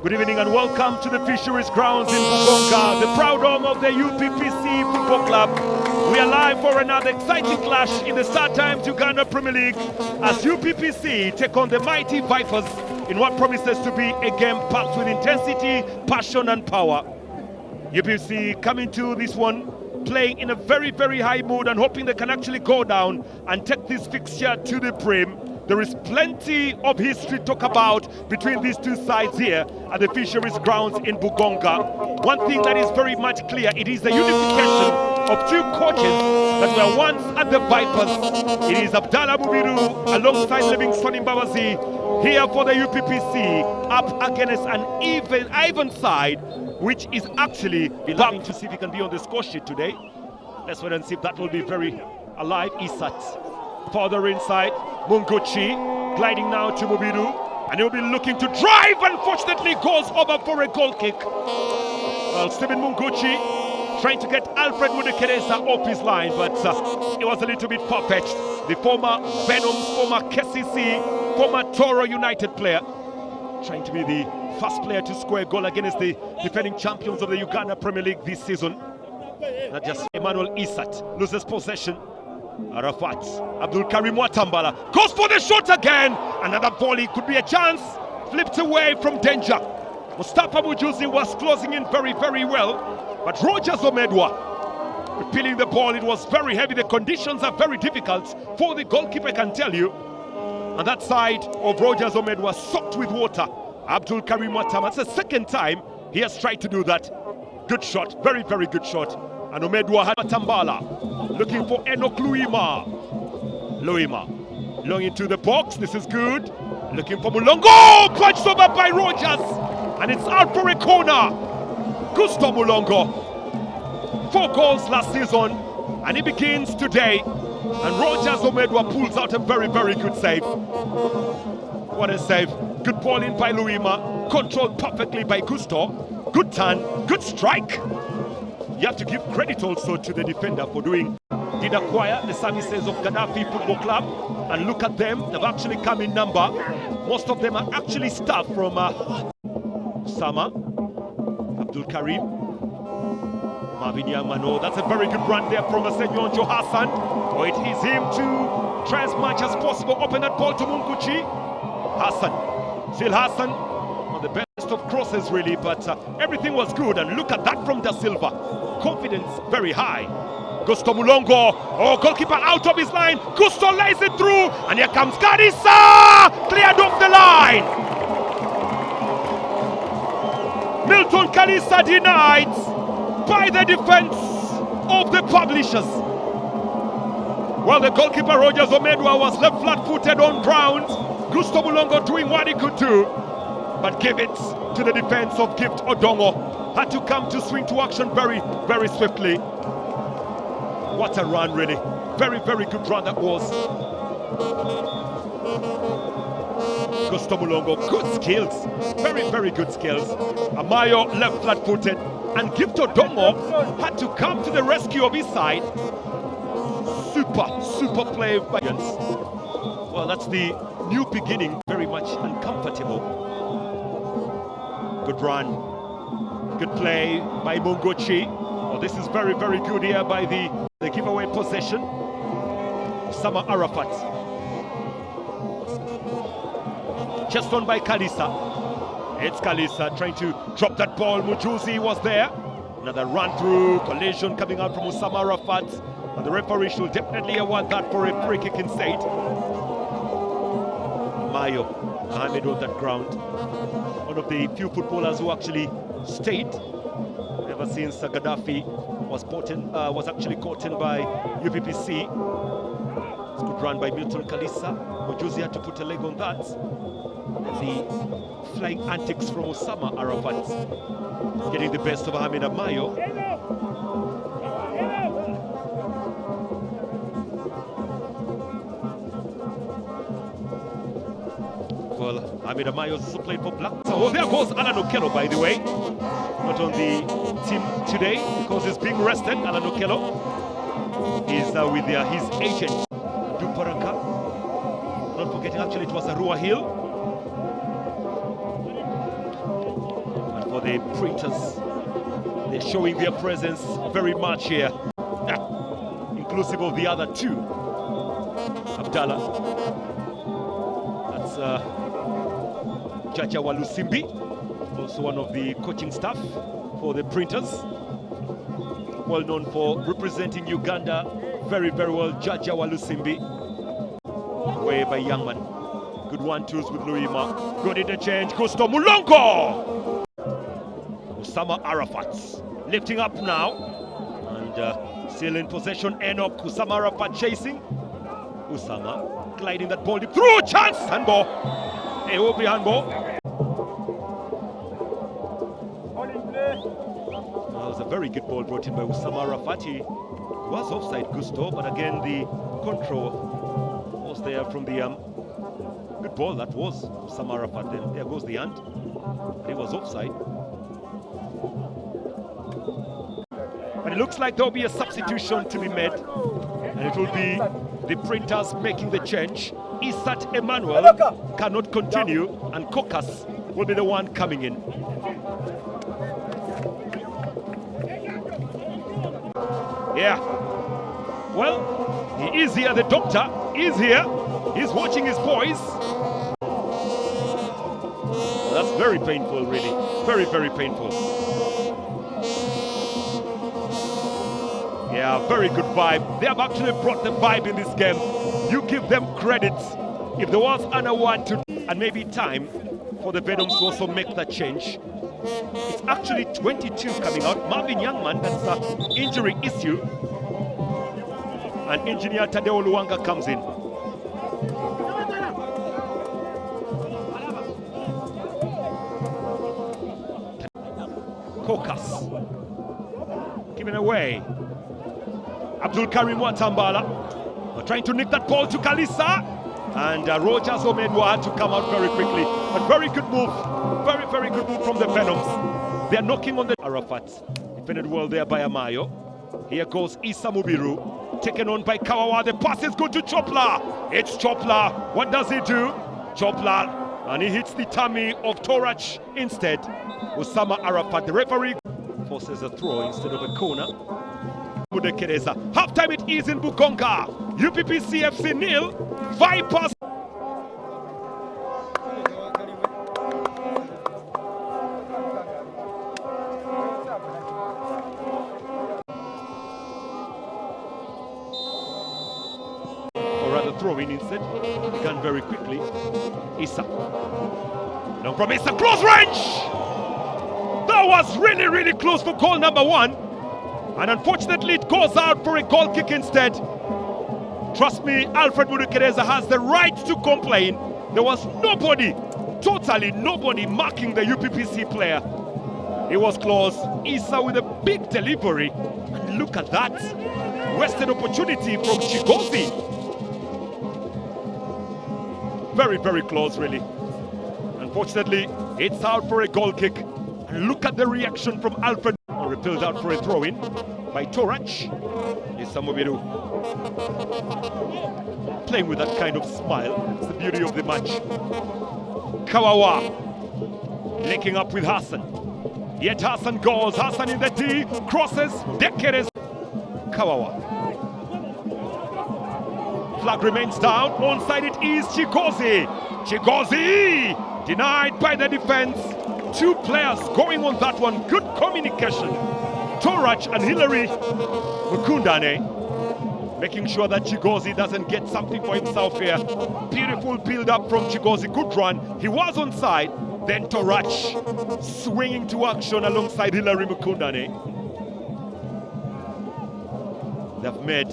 Good evening and welcome to the Fisheries grounds in Bugonga, the proud home of the UPC Football Club. We are live for another exciting clash in the Startimes Uganda Premier League as UPC take on the mighty Vipers in what promises to be a game packed with intensity, passion and power. UPC coming to this one playing in a very, very high mood and hoping they can actually go down and take this fixture to the brim. There is plenty of history to talk about between these two sides here at the Fisheries grounds in Bugonga. One thing that is very much clear, it is the unification of two coaches that were once at the Vipers. It is Abdallah Mubiru alongside Livingstone Mbabazi here for the UPPC up against an even side, which is actually back to see if he can be on the score sheet today. Let's wait and see if that will be very alive. Isat further inside, Munguchi gliding now to Mubiru, and he'll be looking to drive. Unfortunately goes over for a goal kick. Well, Stephen Munguchi trying to get Alfred Mudekereza off his line, but it was a little bit far-fetched. The former Venoms, former KCC, former Toro United player, trying to be the first player to score a goal against the defending champions of the Uganda Premier League this season. Not just Emmanuel Isat loses possession. Arafat, Abdul Karim Watambala goes for the shot again. Another volley, could be a chance. Flipped away from danger. Mustafa Mujuzi was closing in very, very well. But Rogers Omedwa repealing the ball. It was very heavy. The conditions are very difficult for the goalkeeper, I can tell you. And that side of Rogers Omedwa soaked with water. Abdul Karim Watambala, it's the second time he has tried to do that. Good shot, very, very good shot. And Omedwa had Tambala looking for Enoch Luima. Long into the box, this is good. Looking for Mulongo, punched over by Rogers. And it's out for a corner. Gusto Mulongo. 4 goals last season, and he begins today. And Rogers Omedwa pulls out a very, very good save. What a save. Good ball in by Luima, controlled perfectly by Gusto. Good turn, good strike. You have to give credit also to the defender for did acquire the services of Gaddafi Football Club, and look at them, they've actually come in number. Most of them are actually staff from Sama, Abdul Karim, Marvin Yamano. That's a very good run there from Senyon Hassan. Oh, it is him to try as much as possible, open that ball to Munguchi. Hassan, still Hassan, on the best of crosses really, but everything was good. And look at that from Da Silva, confidence very high. Gusto Mulongo, oh, goalkeeper out of his line. Gusto lays it through, and here comes Karisa, cleared off the line. Milton Karisa denied by the defense of the publishers. Well, the goalkeeper Rogers Omedwa was left flat-footed on ground. Gusto Mulongo doing what he could do, but gave it to the defense of Gift Odongo. Had to come to swing to action very, very swiftly. What a run, really. Very, very good run that was. Gusto Mulongo, good skills. Very, very good skills. Amayo left flat-footed, and Gift Odongo had to come to the rescue of his side. Super play by Jens. Well, that's the new beginning, very much uncomfortable. Good run, good play by Munguchi. Oh, this is very, very good here by the giveaway possession. Sama Arafat. Just on by Kalisa. It's Kalisa trying to drop that ball. Mujuzi was there. Another run through, collision coming out from Osama Arafat. And the referee should definitely award that for a free kick instead. Mayo, Ahmed on that ground. One of the few footballers who actually stayed ever since Gaddafi was actually caught in by UPPC. It's a good run by Milton Kalisa. Mujuzi had to put a leg on that. The flying antics from Osama Arafat getting the best of Ahmed Mayo. Well, Ahmed Amayo also played for Black. So there goes Alan Okello, by the way. Not on the team today because he's being rested. Alan Okello is with his agent, Duparaka. Not forgetting, actually, it was Arua Hill. the printers. They're showing their presence very much here, inclusive of the other two. Abdallah, that's Jaja Walusimbi, also one of the coaching staff for the printers, well known for representing Uganda very, very well. Jaja Walusimbi, way by Youngman. Good 1-2s with Luima. Good interchange. Gusto Mulongo. Usama Arafat lifting up now. And still in possession. Enoch. Usama Arafat chasing. Usama gliding that ball deep through. Chance. Handball. It will be handball. That was a very good ball brought in by Usama Arafat. He was offside, Gusto, but again the control was there from the good ball that was Usama Arafat. Then there goes the hand. It was offside. But it looks like there'll be a substitution to be made, and it will be the printers making the change. Isat Emmanuel cannot continue, and Kokas will be the one coming in. Yeah, well, he is here, the doctor is here, he's watching his boys. That's very painful, really, very, very painful. Yeah, very good vibe. They have actually brought the vibe in this game. You give them credit. If there was an award to, and maybe time for the Venoms to also make that change. It's actually 22 coming out. Marvin Youngman, that's an injury issue. And engineer Tadeo Luanga comes in. Kokas. Given away. Abdul Karim Watambala. Trying to nick that ball to Kalisa. And Rogers Omedwa had to come out very quickly. But very good move. Very, very good move from the Venoms. They're knocking on the Arafat. Defended well there by Amayo. Here goes Issa Mubiru. Taken on by Kawawa. The pass is good to Chopla. It's Chopla. What does he do? Chopla. And he hits the tummy of Torach instead. Usama Arafat. The referee forces a throw instead of a corner. Half time it is in Bukonga. UPP CFC 0. Vipers. Or rather throw in instead. Began very quickly. Issa. Now from Issa, close range! That was really, really close for goal number 1. And unfortunately it goes out for a goal kick instead. Trust me, Alfred Mudukereza has the right to complain. There was nobody, totally nobody marking the UPPC player. It was close. Issa with a big delivery. And look at that. Wasted opportunity from Chigozi. Very, very close, really. Unfortunately, it's out for a goal kick. And look at the reaction from Alfred. Repelled out for a throw-in by Torach. Issa Mubiru. Playing with that kind of smile. It's the beauty of the match. Kawawa linking up with Hassan. Yet Hassan goes. Hassan in the D. Crosses. Dekeres. Kawawa. Flag remains down. Onside it is Chigozi. Chigozi denied by the defense. Two players going on that one. Good communication. Torach and Hilary Mukundane making sure that Chigozi doesn't get something for himself here. Beautiful build-up from Chigozi. Good run. He was on side. Then Torach swinging to action alongside Hilary Mukundane. They've made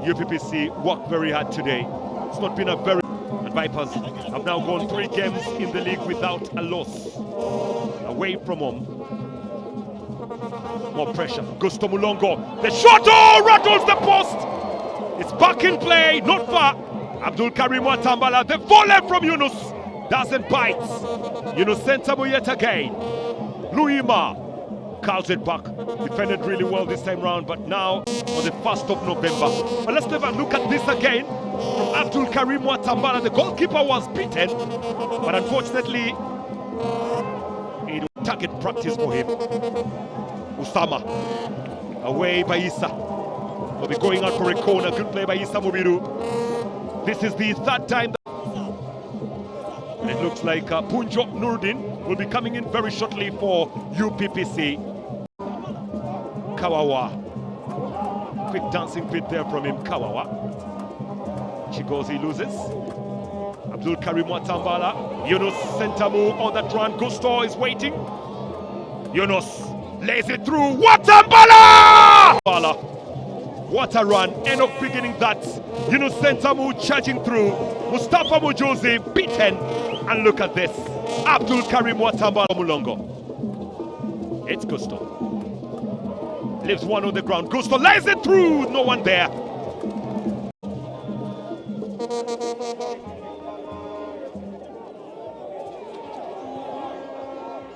UPPC work very hard today. It's not been a very... And Vipers have now gone 3 games in the league without a loss. Away from home. More pressure. Gusto Mulongo. The shot, oh, rattles the post. It's back in play, not far. Abdul Karim Watambala. The volley from Yunus doesn't bite. Yunus Sentabu yet again. Luima curls it back. Defended really well this time round, but now on the 1st of November. But let's have a look at this again. From Abdul Karim Watambala. The goalkeeper was beaten, but unfortunately, it target practice for him. Usama, away by Issa. Will be going out for a corner. Good play by Issa Mubiru. This is the third time. And it looks like Punjo Nurdin will be coming in very shortly for UPPC. Kawawa. Quick dancing fit there from him, Kawawa. Chigozi loses. Abdul Karim Watambala. Yunus Sentamu on that run. Gusto is waiting. Yunus lays it through. Watambala! What a run. Enoch beginning that. Yunus Sentamu charging through. Mustafa Mujozi beaten. And look at this. Abdul Karim Watambala Mulongo. It's Gusto. Leaves one on the ground. Gusto lays it through. No one there.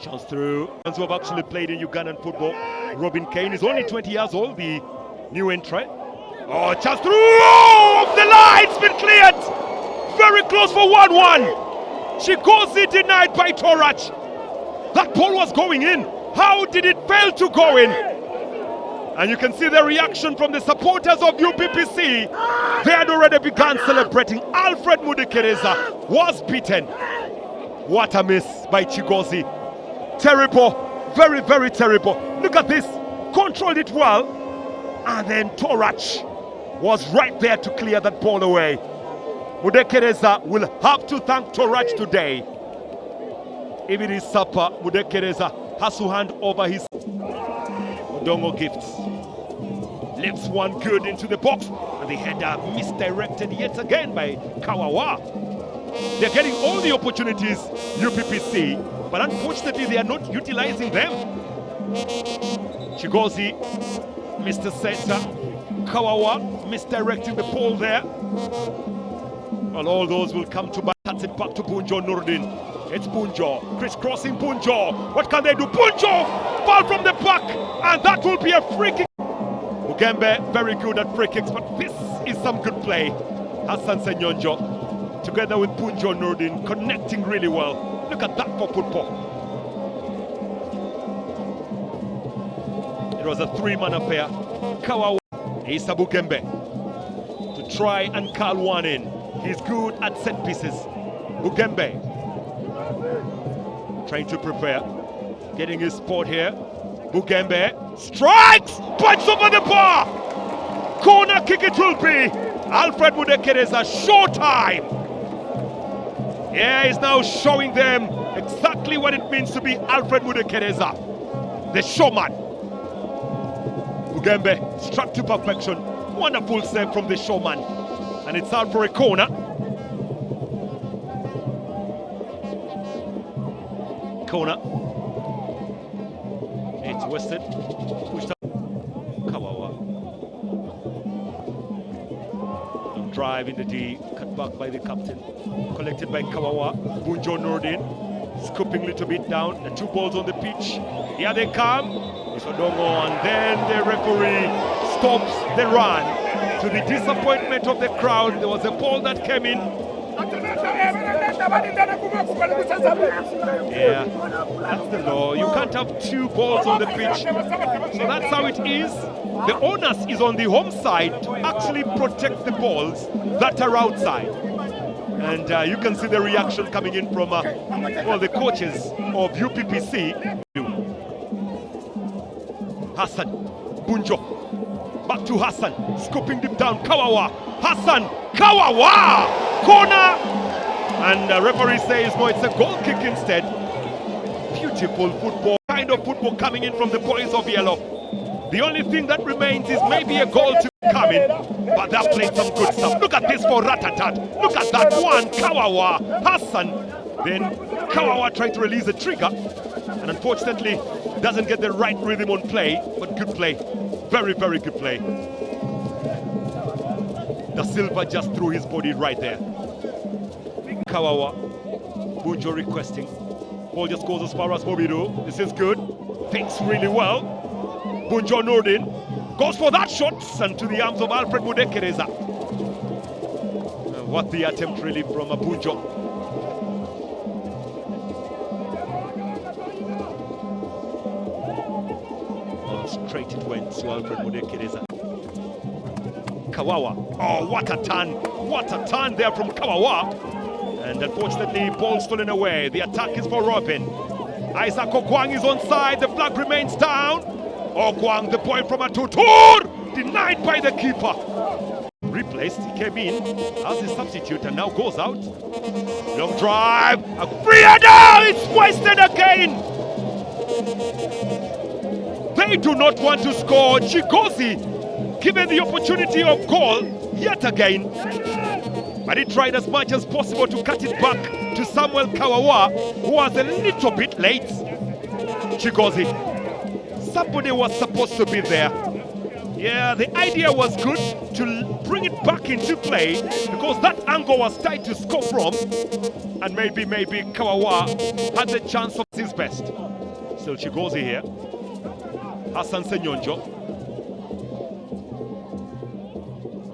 Chance through. Fans who have actually played in Ugandan football. Robin Kane is only 20 years old, the new entrant. Oh, chance through. Oh, off the line. It's been cleared. Very close for 1-1. Chigozi denied by Torach. That ball was going in. How did it fail to go in? And you can see the reaction from the supporters of UPPC. They had already begun celebrating. Alfred Mudekereza was beaten. What a miss by Chigozi. Terrible. Very, very terrible. Look at this. Controlled it well. And then Torach was right there to clear that ball away. Mudekereza will have to thank Torach today. If it is Sapa, Mudekereza has to hand over his Dongo gifts. Lifts one good into the box, and the header misdirected yet again by Kawawa. They're getting all the opportunities, UPPC, but unfortunately they are not utilizing them. Chigozi, Mr. Center, Kawawa misdirecting the ball there. Well, all those will come to back. Cuts it back to Punjo Nurdin. It's Punjo, crisscrossing Punjo. What can they do? Punjo, ball from the back, and that will be a free kick. Mugembe, very good at free kicks, but this is some good play. Hassan Senyonjo, together with Punjo Nurdin, connecting really well. Look at that for football. It was a three-man affair. Kawawa, Issa Mugembe, to try and call one in. He's good at set pieces. Mugembe, trying to prepare, getting his spot here. Mugembe strikes, punch over the bar. Corner kick it will be. Alfred Mudekereza, showtime. Yeah, he's now showing them exactly what it means to be Alfred Mudekereza, the showman. Mugembe struck to perfection. Wonderful save from the showman. And it's out for a corner. Corner. It's Wested. Pushed up. Kawawa. Long drive in the D. Cut back by the captain. Collected by Kawawa. Punjo Nurdin. Scooping a little bit down. The two balls on the pitch. Here they come. It's Odongo. And then the referee stops the run. To the disappointment of the crowd, there was a ball that came in. Yeah, that's the law. You can't have two balls on the pitch. So that's how it is. The onus is on the home side to actually protect the balls that are outside. And you can see the reaction coming in from well, the coaches of UPPC. Hassan, Punjo. Back to Hassan, scooping deep down, Kawawa, Hassan, Kawawa, corner, and the referee says no, it's a goal kick instead. Beautiful football, kind of football coming in from the boys of yellow. The only thing that remains is maybe a goal to come in, but they're playing some good stuff. Look at this for Ratatat, look at that one, Kawawa, Hassan, then Kawawa trying to release the trigger, and unfortunately doesn't get the right rhythm on play, but good play. Very, very good play. Da Silva just threw his body right there. Kawawa, Punjo requesting. Ball just goes as far as Mobidu. This is good. Thinks really well. Punjo Nurdin goes for that shot and to the arms of Alfred Mudekereza. What the attempt really from Punjo. Straight it went to Alfred Mudekereza. Kawawa. Oh, what a turn! What a turn there from Kawawa! And unfortunately, ball stolen away. The attack is for Robin. Isaac Okwang is onside. The flag remains down. Okwang, the boy from Atutur, denied by the keeper. Replaced, he came in as a substitute and now goes out. Long drive, a free header, it's wasted again. They do not want to score. Chigozi given the opportunity of goal yet again. But he tried as much as possible to cut it back to Samuel Kawawa, who was a little bit late. Chigozi, somebody was supposed to be there. Yeah, the idea was good to bring it back into play because that angle was tight to score from, and maybe Kawawa had the chance of his best. Still Chigozi here. Hassan Senyonjo.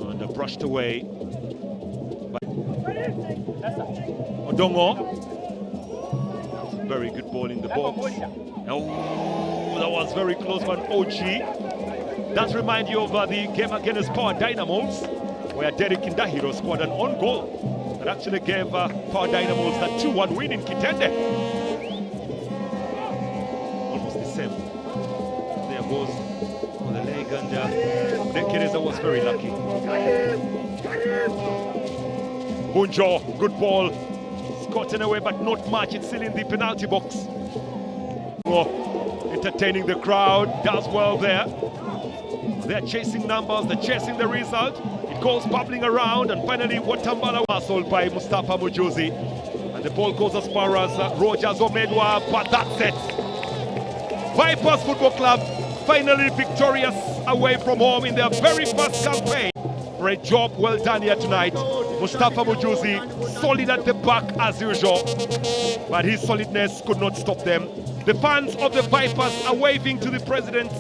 And brushed away by Odongo. Very good ball in the box. Oh, that was very close for an OG. Does remind you of the game against Power Dynamos, where Derek Indahiro scored an own goal that actually gave Power Dynamos that 2-1 win in Kitende. Almost the same. There goes on the leg, and Dekereza was very lucky. Bunjo, good ball. It's gotten away, but not much. It's still in the penalty box. Oh, entertaining the crowd, does well there. They're chasing numbers, they're chasing the result. It goes bubbling around, and finally Watambala was sold by Mustafa Mujuzi. And the ball goes as far as Rogers Omedwa, but that's it. Vipers Football Club finally victorious away from home in their very first campaign. For a job well done here tonight. Mustafa Mujuzi, solid at the back as usual. But his solidness could not stop them. The fans of the Vipers are waving to the president,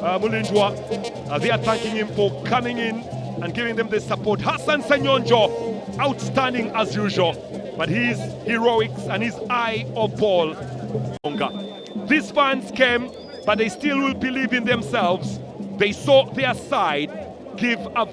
Mulindwa. They are thanking him for coming in and giving them the support. Hassan Senyonjo, outstanding as usual, but his heroics and his eye of ball. These fans came, but they still will believe in themselves. They saw their side give a